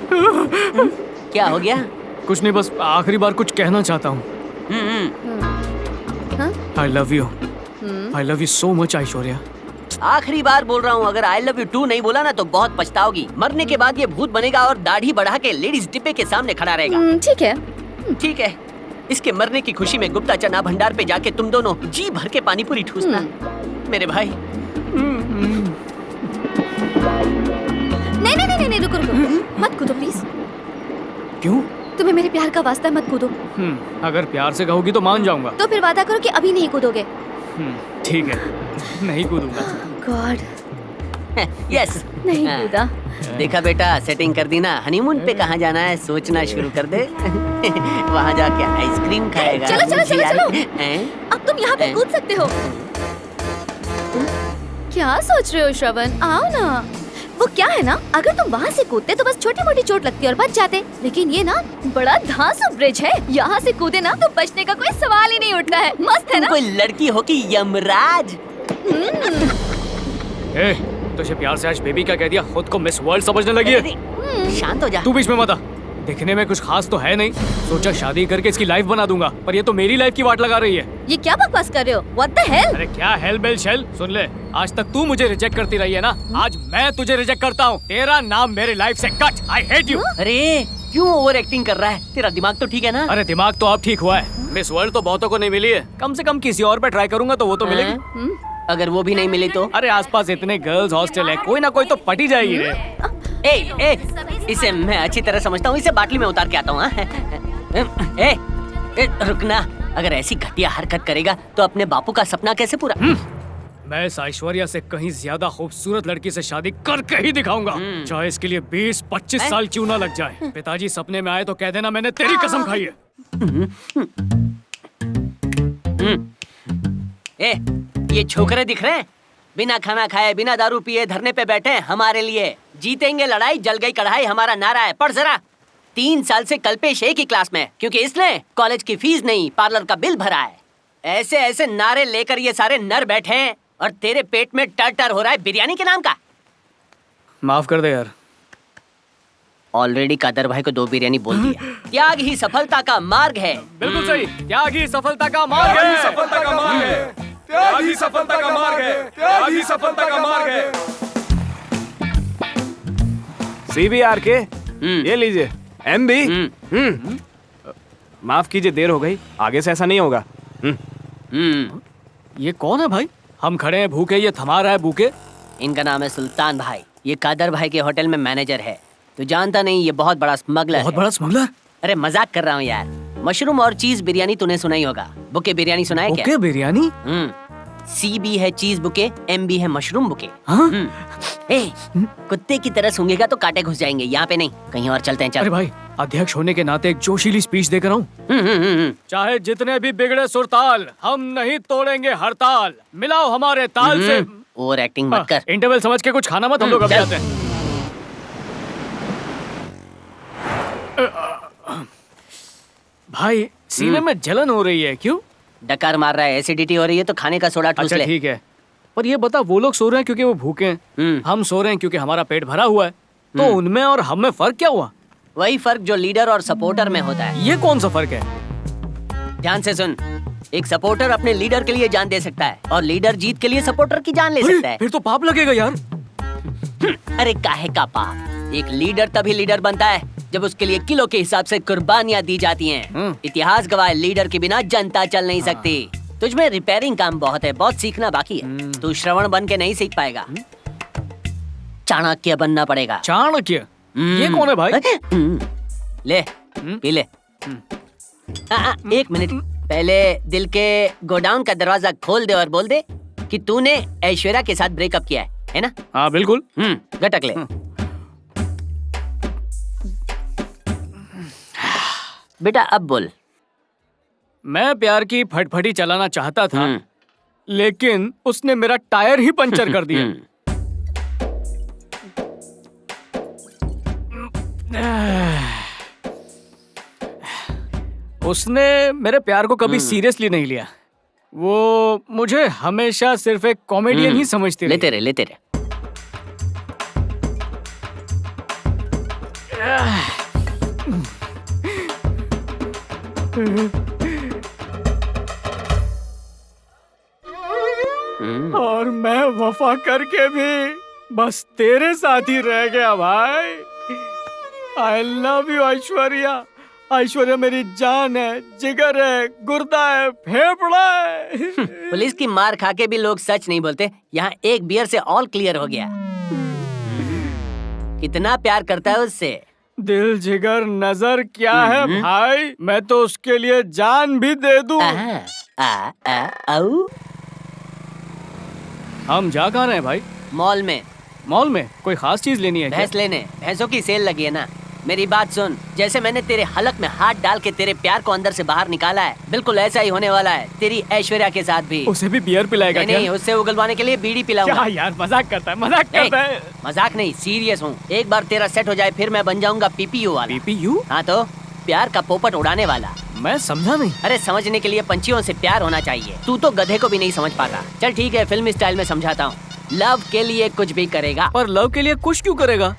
क्या हो गया? कुछ नहीं, बस आखिरी बार कुछ कहना चाहता हूँ। I love you. I love you so much Aishwarya. आखिरी बार बोल रहा हूँ, अगर आई लव यू टू नहीं बोला ना तो बहुत पछताओगी। मरने के बाद ये भूत बनेगा और दाढ़ी बढ़ा के लेडीज डिब्बे के सामने खड़ा रहेगा। ठीक है। ठीक है, इसके मरने की खुशी में गुप्ता चना भंडार पे जाके तुम दोनों जी भर के पानी पूरी ठूसना मेरे भाई। नहीं, रुको मत कूदो प्लीज। क्यों? तुम्हें मेरे प्यार का वास्ता है, मत कूदो। अगर प्यार से कहोगी तो मान जाऊंगा। तो फिर वादा करो कि अभी नहीं कूदोगे। ठीक है, नहीं कूदूंगा। गॉड, यस, नहीं कूदा। देखा बेटा, सेटिंग कर दी ना। हनीमून पे कहाँ जाना है सोचना शुरू कर दे। वहाँ जाके आइसक्रीम खाएगा। चलो। अब तुम यहाँ पे कूद सकते हो। क्या सोच रहे हो श्रवण? आओ ना। वो क्या है ना, अगर तुम वहाँ से कूदते तो बस छोटी मोटी चोट लगती और बच जाते, लेकिन ये ना बड़ा धांसू ब्रिज है। यहाँ से कूदे ना तो बचने का कोई सवाल ही नहीं उठता है। मस्त है ना? कोई लड़की हो कि यमराज। तुझे प्यार से आज बेबी क्या कह दिया? खुद को मिस वर्ल्ड समझने लगी है। शांत हो जा। तू बीच में मत आ। दिखने में कुछ खास तो है नहीं, सोचा शादी करके इसकी लाइफ बना दूंगा, पर ये तो मेरी लाइफ की वाट लगा रही है। ये क्या बकवास कर रहे हो? What the hell? अरे क्या हेल बेल शेल? सुन ले, आज तक तू मुझे रिजेक्ट करती रही है ना, आज मैं तुझे रिजेक्ट करता हूँ। तेरा नाम मेरी लाइफ से कट। I hate you. अरे क्यों ओवर एक्टिंग कर रहा है? तेरा दिमाग तो ठीक है ना? अरे दिमाग तो अब ठीक हुआ है। मिस वर्ल्ड तो बहुतों को नहीं मिली है, कम से कम किसी और पे ट्राई करूंगा तो वो तो मिलेगी। अगर वो भी नहीं मिली तो? अरे आसपास इतने गर्ल्स हॉस्टल है, कोई ना कोई तो पटी जाएगी रे। इसे मैं अच्छी तरह समझता हूँ, इसे बाटली में उतार के आता हूँ। रुकना, अगर ऐसी घटिया हरकत करेगा तो अपने बापू का सपना कैसे पूरा? मैं इस ऐश्वर्या से कहीं ज्यादा खूबसूरत लड़की से शादी करके ही दिखाऊंगा, चाहे इसके लिए 20-25 साल क्यों ना लग जाए। पिताजी सपने में आए तो कह देना मैंने तेरी कसम खाई है। ये छोकरे दिख रहे हैं, बिना खाना खाए बिना दारू पिए धरने पे बैठे हमारे लिए। जीतेंगे लड़ाई, जल गई कढ़ाई हमारा नारा है। पढ़ जरा। 3 साल से कल्पेश एक ही क्लास में, क्योंकि इसने कॉलेज की फीस नहीं पार्लर का बिल भरा है। ऐसे ऐसे नारे लेकर ये सारे नर बैठे हैं और तेरे पेट में टर हो रहा है बिरयानी के नाम का। माफ कर दे यार। ऑलरेडी कादर भाई को 2 बिरयानी बोल दिया। त्याग ही सफलता का मार्ग है। बिल्कुल सही, त्याग ही सफलता का मार्ग है। सफलता का मार्ग है। त्याग ही सफलता का मार्ग है। त्याग ही सफलता का मार्ग है। CBR के ये लीजिए। MB। माफ कीजिए, देर हो गई, आगे से ऐसा नहीं होगा। ये कौन है भाई? हम खड़े हैं भूखे, ये थमा रहा है भूखे। इनका नाम है सुल्तान भाई। ये कादर भाई के होटल में मैनेजर है। तू जानता नहीं, ये बहुत बड़ा स्मगलर है। बहुत बड़ा स्मगलर? अरे मजाक कर रहा हूँ यार। मशरूम और चीज बिरयानी तूने सुना ही होगा। बुके बिरयानी सुना है क्या? बुके बिरयानी? CB है चीज बुके, MB है मशरूम बुके। हाँ? कुत्ते की तरह सूंघेगा तो कांटे घुस जाएंगे। यहाँ पे नहीं, कहीं और चलते हैं। चल। अरे भाई, अध्यक्ष होने के नाते एक जोशीली स्पीच देकर आऊं। चाहे जितने भी बिगड़े सुरताल, हम नहीं तोड़ेंगे हड़ताल। मिलाओ हमारे ताल से। ओवर एक्टिंग मत कर। इंटरवल समझ के कुछ खाना मत, हम लोग अभी आते हैं। भाई सीने में जलन हो रही है, क्यों? डकार मार रहा है, एसिडिटी हो रही है तो खाने का सोडा ठूस ले। अच्छा ठीक है, पर ये बता, वो लोग सो रहे हैं क्योंकि वो भूखे हैं, हम सो रहे हैं क्योंकि हमारा पेट भरा हुआ है, तो उनमें और हम में फर्क क्या हुआ? वही फर्क जो लीडर और सपोर्टर में होता है। ये कौन सा फर्क है? ध्यान से सुन। एक सपोर्टर अपने लीडर के लिए जान दे सकता है और लीडर जीत के लिए सपोर्टर की जान ले सकता है। फिर तो पाप लगेगा यार। अरे काहे का पाप? एक लीडर तभी लीडर बनता है जब उसके लिए किलो के हिसाब से कुर्बानियां दी जाती हैं। इतिहास गवाह, लीडर के बिना जनता चल नहीं सकती। तुझमें रिपेयरिंग काम बहुत है, बहुत सीखना बाकी है। तू श्रवण बन के नहीं सीख पाएगा, चाणक्य बनना पड़ेगा। चाणक्य? ये कौन है भाई? ले पी ले। 1 मिनट, पहले दिल के गोडाउन का दरवाजा खोल दे और बोल दे कि तूने ऐश्वर्या के साथ ब्रेकअप किया है ना? हाँ बिल्कुल। गटक ले। बेटा अब बोल। मैं प्यार की फटफटी चलाना चाहता था, लेकिन उसने मेरा टायर ही पंचर कर दिया। उसने मेरे प्यार को कभी सीरियसली नहीं लिया। वो मुझे हमेशा सिर्फ एक कॉमेडियन ही समझती रही। लेते रहे। और मैं वफा करके भी बस तेरे साथ ही रह गया भाई। I love you Aishwarya. Aishwarya मेरी जान है, जिगर है, गुर्दा है, फेफड़ा है। पुलिस की मार खा के भी लोग सच नहीं बोलते। यहाँ एक बियर से ऑल क्लियर हो गया। कितना प्यार करता है उससे। दिल जिगर नजर क्या है भाई, मैं तो उसके लिए जान भी दे दूं। हम जा कहाँ रहे हैं भाई? मॉल में। मॉल में कोई खास चीज लेनी है क्या? भैंस लेने। भैंसों की सेल लगी है ना। मेरी बात सुन, जैसे मैंने तेरे हलक में हाथ डाल के तेरे प्यार को अंदर से बाहर निकाला है, बिल्कुल ऐसा ही होने वाला है तेरी ऐश्वर्या के साथ भी। उसे भी बियर पिलाएगा क्या? नहीं, उससे उगलवाने के लिए बीड़ी पिलाऊंगा। क्या यार, मजाक करता है, मजाक करता है। मजाक नहीं, सीरियस हूँ। एक बार तेरा सेट हो जाए फिर मैं बन जाऊंगा पीपीयू वाला। पीपीयू? हाँ तो प्यार का पोपट उड़ाने वाला। मैं समझा नहीं। अरे समझने के लिए पंछियों से प्यार होना चाहिए। तू तो गधे को भी नहीं समझ पाता। चल ठीक है, फिल्मी स्टाइल में समझाता हूँ। लव के लिए कुछ भी करेगा। पर लव के लिए कुछ क्यों करेगा?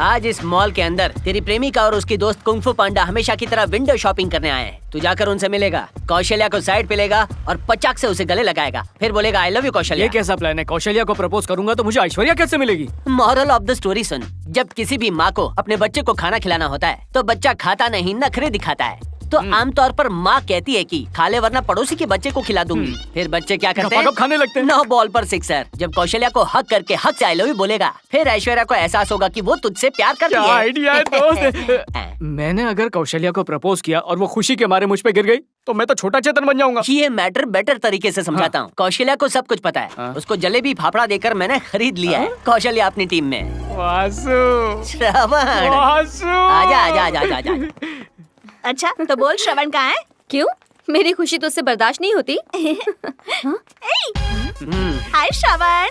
आज इस मॉल के अंदर तेरी प्रेमिका और उसकी दोस्त कुंफू पांडा हमेशा की तरह विंडो शॉपिंग करने आए हैं। तू जाकर उनसे मिलेगा, कौशल्या को साइड पे लेगा और पचाक से उसे गले लगाएगा, फिर बोलेगा आई लव यू कौशल्या। ये कैसा प्लान है? कौशल्या को प्रपोज करूंगा तो मुझे ऐश्वर्या कैसे मिलेगी? मॉरल ऑफ द स्टोरी सुन, जब किसी भी माँ को अपने बच्चे को खाना खिलाना होता है तो बच्चा खाता नहीं, नखरे दिखाता है। तो आमतौर पर माँ कहती है कि खा ले वरना पड़ोसी के बच्चे को खिला दूंगी। फिर बच्चे क्या करते हैं? खाने लगते हैं। 9 बॉल पर 6। जब कौशल्या को हक करके हक से आई लव यू बोलेगा, फिर ऐश्वर्या को एहसास होगा कि वो तुझसे प्यार करती है। क्या आइडिया है दोस्त। मैंने अगर कौशल्या को प्रपोज किया और वो खुशी के मारे मुझ पे गिर गई तो मैं तो छोटा चेतन बन जाऊंगा। ये मैटर बेटर तरीके से समझाता हूँ। कौशल्या को सब कुछ पता है। उसको जलेबी फाफड़ा देकर मैंने खरीद लिया है कौशल्या अपनी टीम में। वासु, श्रवण, वासु। आजा आजा आजा आजा आजा। अच्छा तो बोल, श्रवण कहाँ है? क्यों? मेरी खुशी तो उससे बर्दाश्त नहीं होती। हाय श्रवण।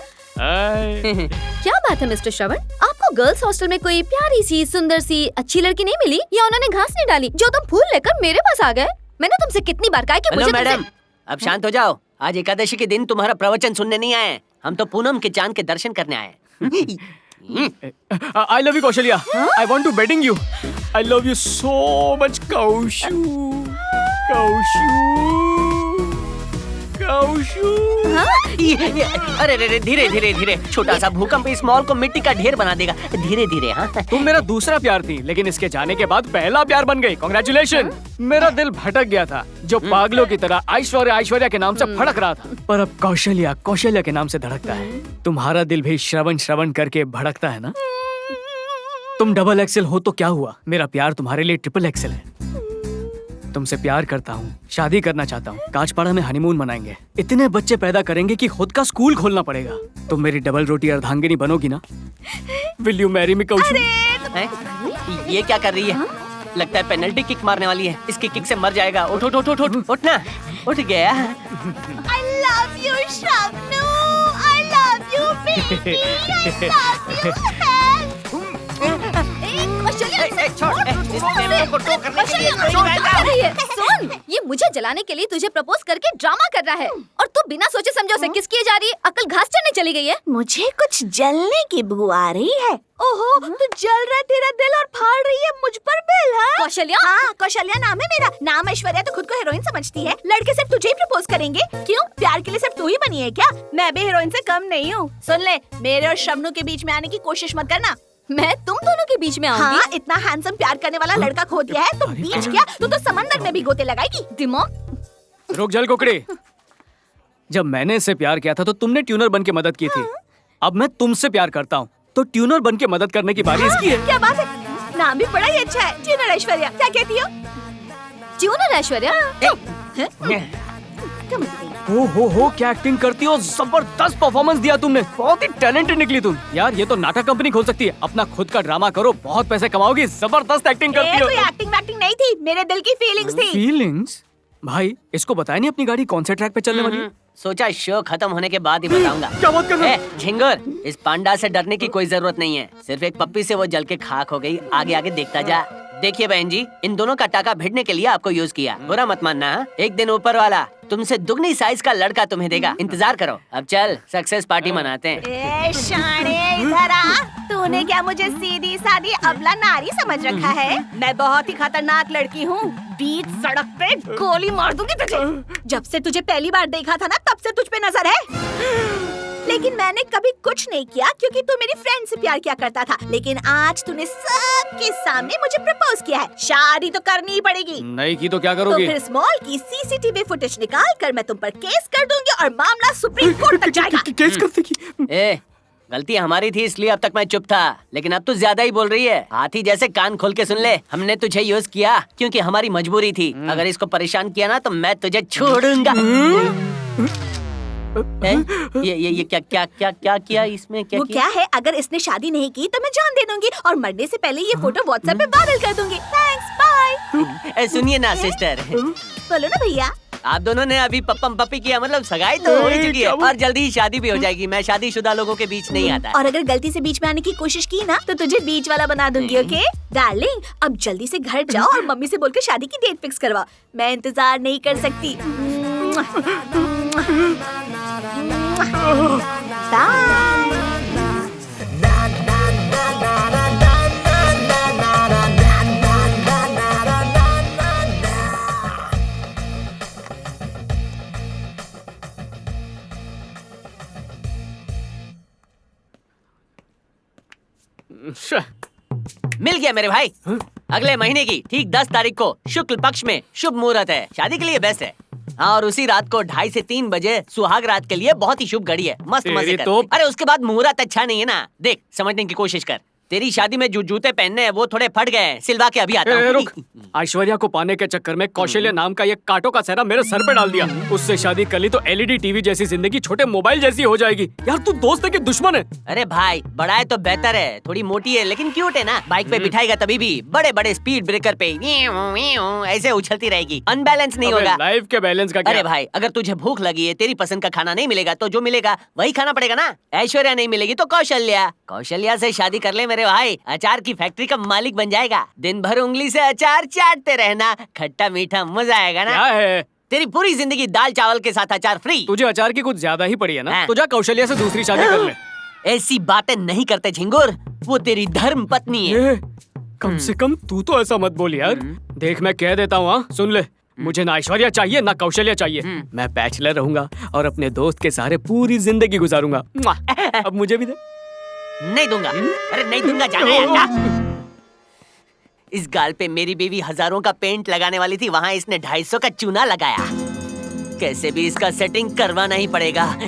क्या बात है मिस्टर श्रवण, आपको गर्ल्स हॉस्टल में कोई प्यारी सी, सुंदर सी, अच्छी लड़की नहीं मिली, या उन्होंने घास नहीं डाली जो तुम फूल लेकर मेरे पास आ गए? मैंने तुमसे कितनी बार कहा कि हेलो मुझे मैडम, अब शांत हो जाओ। आज एकादशी के दिन तुम्हारा प्रवचन सुनने नहीं आए, हम तो पूनम के चांद के दर्शन करने आए। I love you Kaushalya. I want to wedding you. I love you so much कौशु, कौशु, कौशु। अरे रे धीरे धीरे धीरे, छोटा सा भूकंप इस मॉल को मिट्टी का ढेर बना देगा। धीरे धीरे। हाँ, तुम मेरा दूसरा प्यार थी, लेकिन इसके जाने के बाद पहला प्यार बन गई। कांग्रेचुलेशन। मेरा दिल भटक गया था, जो पागलों की तरह ऐश्वर्या ऐश्वर्या के नाम से भड़क रहा था, पर अब कौशल्या कौशल्या के नाम से धड़कता है। तुम्हारा दिल भी श्रवण श्रवण करके भड़कता है ना? तुम डबल एक्सेल हो तो क्या हुआ, मेरा प्यार तुम्हारे लिए ट्रिपल एक्सेल है। तुमसे प्यार करता हूँ, शादी करना चाहता हूँ, कांचपाड़ा में हनीमून मनाएंगे, इतने बच्चे पैदा करेंगे कि खुद का स्कूल खोलना पड़ेगा। तुम मेरी डबल रोटी अर्धांगिनी बनोगी ना? Will you marry me Kaushu? ये क्या कर रही है? लगता है पेनल्टी किक मारने वाली है। इसकी किक से मर जाएगा। उठ उठ उठ उठ उठ, उठना। उठ गया। I love you श्रवणु, I love you baby, I love you सुन, ये मुझे जलाने के लिए तुझे प्रपोज करके ड्रामा कर रहा है, और तू बिना सोचे समझे उसे किस किए जा रही है? अकल घास चढ़ने चली गई है। मुझे कुछ जलने की बू आ रही है। ओहो, तू जल रहा है तेरा दिल और फाड़ रही है मुझ पर बिल। हाँ कौशल्या? हाँ, कौशल्या नाम है मेरा। नाम ऐश्वर्या तो खुद को हीरोइन समझती है। लड़के सिर्फ तुझे ही प्रपोज करेंगे। क्यों? प्यार के लिए सिर्फ तू ही बनी है क्या? मैं भी हीरोइन से कम नहीं हूँ। सुन ले, मेरे और शबनू के बीच में आने की कोशिश मत करना। मैं तुम दोनों के बीच में आऊंगी? हाँ, इतना हैंडसम प्यार करने वाला लड़का खो दिया है तो बीच क्या, तू तो समंदर में भी गोते लगाएगी। दिमाग। रुक जल कुकड़ी। जब मैंने इससे प्यार किया था तो तुमने ट्यूनर बन के मदद की थी। अब मैं तुमसे प्यार करता हूँ तो ट्यूनर बन के मदद करने की बारी इसकी है। क्या बात है, नाम भी बड़ा ही अच्छा है, ट्यूनर ऐश्वर्या। क्या कहती हो? ट्यूनर ऐश्वर्या? हो क्या एक्टिंग करती हो, जबरदस्त परफॉर्मेंस दिया तुमने, बहुत ही टैलेंटेड निकली तुम। यार ये तो नाटक कंपनी खोल सकती है, अपना खुद का ड्रामा करो, बहुत पैसे कमाओगी। जबरदस्त एक्टिंग करती हो। कोई एक्टिंग वैक्टिंग नहीं थी, मेरे दिल की फीलिंग्स थी। फीलिंग्स? भाई इसको बताया नहीं अपनी गाड़ी कौन से ट्रैक पे चलने वाली है? सोचा शो खत्म होने के बाद ही बताऊंगा। क्या बात कर रहे हो? झिंगुर, इस पांडा से डरने की कोई जरूरत नहीं है। सिर्फ एक पप्पी से वो जल के खाक हो गई। आगे आगे देखता जा। देखिए बहन जी, इन दोनों का टाका भिड़ने के लिए आपको यूज किया, बुरा मत मानना। हाँ? एक दिन ऊपर वाला तुमसे दुगनी साइज का लड़का तुम्हें देगा, इंतजार करो। अब चल सक्सेस पार्टी मनाते हैं। ए शाणे, इधर आ। तूने क्या मुझे सीधी सादी अबला नारी समझ रखा है? मैं बहुत ही खतरनाक लड़की हूँ। बीच सड़क पे गोली मार दूंगी तुझे। जब से तुझे पहली बार देखा था ना, तब से तुझ पे नजर है। लेकिन मैंने कभी कुछ नहीं किया क्योंकि तू मेरी फ्रेंड से प्यार किया करता था। लेकिन आज तूने सबके सामने मुझे प्रपोज किया है। शादी तो करनी ही पड़ेगी। नहीं की तो क्या तो करोगी? फिर स्मॉल की सीसीटीवी फुटेज निकाल कर मैं तुम पर केस कर दूंगी और मामला सुप्रीम कोर्ट तक जाएगा। केस कर देगी। ए, गलती हमारी थी इसलिए अब तक मैं चुप था, लेकिन अब तू ज्यादा ही बोल रही है। हाथी जैसे कान खोल के सुन ले, हमने तुझे यूज किया क्योंकि हमारी मजबूरी थी। अगर इसको परेशान किया ना तो मैं तुझे छोड़ूंगा। ये क्या किया इसमें? क्या वो किया? क्या है, अगर इसने शादी नहीं की तो मैं जान दे दूंगी और मरने से पहले ये फोटो व्हाट्सएप पे वायरल कर दूंगी। Thanks, bye. सुनिए ना सिस्टर, बोलो ना भैया। आप दोनों ने अभी पप्पम पप्पी किया, मतलब सगाई तो हो ही चुकी है और जल्दी ही शादी भी हो जाएगी। मैं शादीशुदा लोगों के बीच नहीं आता। और अगर गलती से बीच में आने की कोशिश की ना तो तुझे बीच वाला बना दूंगी। ओके डार्लिंग, अब जल्दी से घर जाओ और मम्मी से बोलकर शादी की डेट फिक्स करवाओ। मैं इंतजार नहीं कर सकती। मिल गया मेरे भाई। अगले महीने की ठीक 10 तारीख को शुक्ल पक्ष में शुभ मुहूर्त है। शादी के लिए बेस्ट है। हाँ, और उसी रात को 2:30 से 3 बजे सुहाग रात के लिए बहुत ही शुभ घड़ी है। मस्त मजे कर। अरे उसके बाद मुहूर्त अच्छा नहीं है ना, देख समझने की कोशिश कर। तेरी शादी में जो जूते पहनने हैं वो थोड़े फट गए हैं, सिलवा के अभी आता हूँ। रुक, ऐश्वर्या को पाने के चक्कर में कौशल्य नाम का ये कांटों का सेहरा मेरे सर पे डाल दिया। उससे शादी कर ली तो एलईडी टीवी जैसी जिंदगी छोटे मोबाइल जैसी हो जाएगी। यार तू दोस्त है कि दुश्मन है? अरे भाई, बड़ा है तो बेहतर है, थोड़ी मोटी है लेकिन क्यूट है ना। बाइक पे बिठाएगा तभी भी बड़े बड़े स्पीड ब्रेकर पे ऐसे उछलती रहेगी, अनबैलेंस नहीं होगा। लाइफ के बैलेंस का क्या? अरे भाई, अगर तुझे भूख लगी है, तेरी पसंद का खाना नहीं मिलेगा तो जो मिलेगा वही खाना पड़ेगा ना। ऐश्वर्या नहीं मिलेगी तो कौशल्या से शादी कर ले मेरे भाई। अचार की फैक्ट्री का मालिक बन जाएगा। दिन भर उंगली से अचार चाटते रहना, खट्टा मीठा मजा आएगा ना। क्या है? तेरी पूरी जिंदगी दाल चावल के साथ अचार फ्री। तुझे अचार की कुछ ज्यादा ही पड़ी है ना? हाँ। तो जा कौशल्या से दूसरी शादी कर ले। ऐसी बातें नहीं करते झिंगुर, वो तेरी धर्म पत्नी है। कम से कम तू तो ऐसा मत बोल यार। देख मैं कह देता हूँ, हाँ सुन ले, मुझे ना ऐश्वर्या चाहिए ना कौशल्या चाहिए। मैं बैचलर रहूंगा और अपने दोस्त के सहारे पूरी जिंदगी गुजारूंगा। अब मुझे भी दे। नहीं दूंगा। अरे नहीं दूंगा, जाना है जा। इस गाल पे मेरी बीवी हजारों का पेंट लगाने वाली थी, वहाँ इसने 250 का चूना लगाया। कैसे भी इसका सेटिंग करवाना ही पड़ेगा।